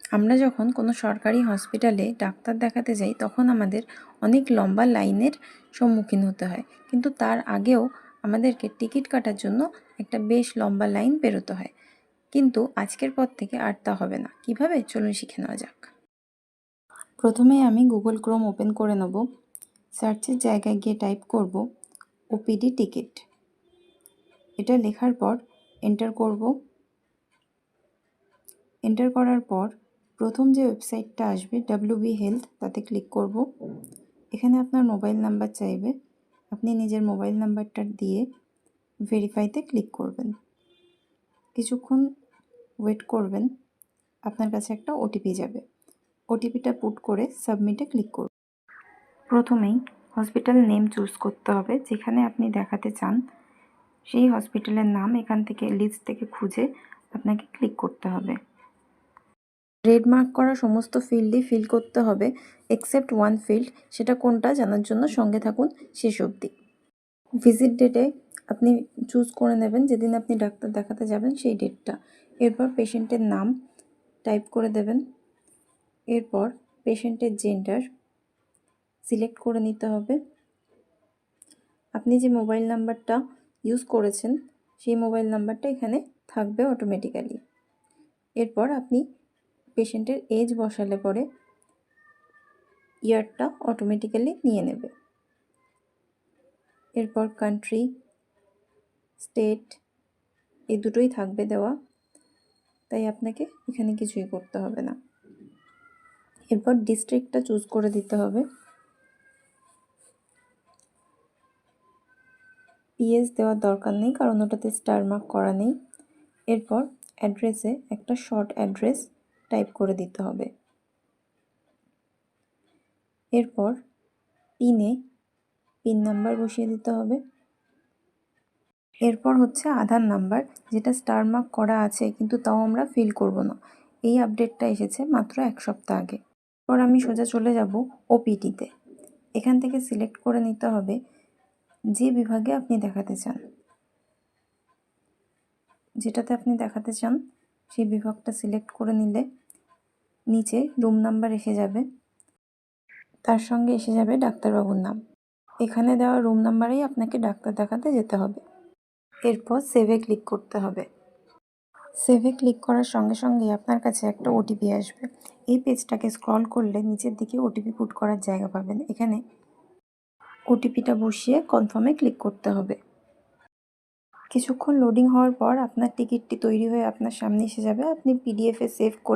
আমরা যখন কোনো সরকারি হসপিটালে ডাক্তার দেখাতে যাই তখন আমাদের অনেক লম্বা লাইনের সম্মুখীন হতে হয়, কিন্তু তার আগেও আমাদেরকে টিকিট কাটার জন্য একটা বেশ লম্বা লাইন পেরোতে হয়। কিন্তু আজকের পর থেকে আর তা হবে না। কিভাবে, চলুন শিখে নেওয়া যাক। প্রথমেই আমি গুগল ক্রোম ওপেন করে নেব। সার্চের জায়গায় গিয়ে টাইপ করব ওপিডি টিকিট। এটা লেখার পর এন্টার করব। এন্টার করার পর প্রথম যে ওয়েবসাইটটা আসবে WB হেলথ, তাতে ক্লিক করব। এখানে আপনার মোবাইল নাম্বার চাইবে, আপনি নিজের মোবাইল নাম্বারটা দিয়ে ভেরিফাইতে ক্লিক করবেন। কিছুক্ষণ ওয়েট করবেন, আপনার কাছে একটা ওটিপি যাবে। ওটিপিটা পুট করে সাবমিটে ক্লিক করুন। প্রথমেই হসপিটাল নেম চুজ করতে হবে, যেখানে আপনি দেখাতে চান সেই হসপিটালের নাম এখান থেকে লিস্ট থেকে খুঁজে আপনাকে ক্লিক করতে হবে। রেড মার্ক করা সমস্ত ফিল্ডই ফিল করতে হবে এক্সেপ্ট ওয়ান ফিল্ড। সেটা কোনটা জানার জন্য সঙ্গে থাকুন শেষ অবধি। ভিজিট ডেটে আপনি চুজ করে নেবেন যেদিন আপনি ডাক্তার দেখাতে যাবেন সেই ডেটটা। এরপর পেশেন্টের নাম টাইপ করে দেবেন। এরপর পেশেন্টের জেন্ডার সিলেক্ট করে নিতে হবে। আপনি যে মোবাইল নাম্বারটা ইউজ করেছেন সেই মোবাইল নাম্বারটা এখানে থাকবে অটোমেটিক্যালি। এরপর আপনি পেশেন্টের এজ বসালে পরে ইয়ারটা অটোমেটিক্যালি নিয়ে নেবে। এরপর কান্ট্রি, স্টেট এই দুটোই থাকবে দেওয়া, তাই আপনাকে এখানে কিছুই করতে হবে না। এরপর ডিস্ট্রিক্টটা চুজ করে দিতে হবে। পিএস দেওয়ার দরকার নেই, কারণ ওটাতে স্টার মার্ক করা নেই। এরপর অ্যাড্রেসে একটা শর্ট অ্যাড্রেস টাইপ করে দিতে হবে। এরপর পিন নাম্বার বসিয়ে দিতে হবে। এরপর হচ্ছে আধার নাম্বার, যেটা স্টার মার্ক করা আছে কিন্তু তাও আমরা ফিল করব না। এই আপডেটটা এসেছে মাত্র 1 সপ্তাহ আগে। এরপর আমি সোজা চলে যাব ওপিটিতে। এখান থেকে সিলেক্ট করে নিতে হবে যে বিভাগে আপনি দেখাতে চান। যেটাতে আপনি দেখাতে চান সেই বিভাগটা সিলেক্ট করে নিলে নিচে রুম নাম্বার এসে যাবে, তার সঙ্গে এসে যাবে ডাক্তারবাবুর নাম। এখানে দেওয়া রুম নাম্বারেই আপনাকে ডাক্তার দেখাতে যেতে হবে। এরপর সেভে ক্লিক করতে হবে। সেভে ক্লিক করার সঙ্গে সঙ্গে আপনার কাছে একটা ওটিপি আসবে। এই পেজটাকে স্ক্রল করলে নিচের দিকে ওটিপি পুট করার জায়গা পাবেন। এখানে ওটিপিটা বসিয়ে কনফার্মে ক্লিক করতে হবে। কিছুক্ষণ লোডিং হওয়ার পর আপনার টিকিটটি তৈরি হয়ে আপনার সামনে এসে যাবে। আপনি পিডিএফে সেভ করে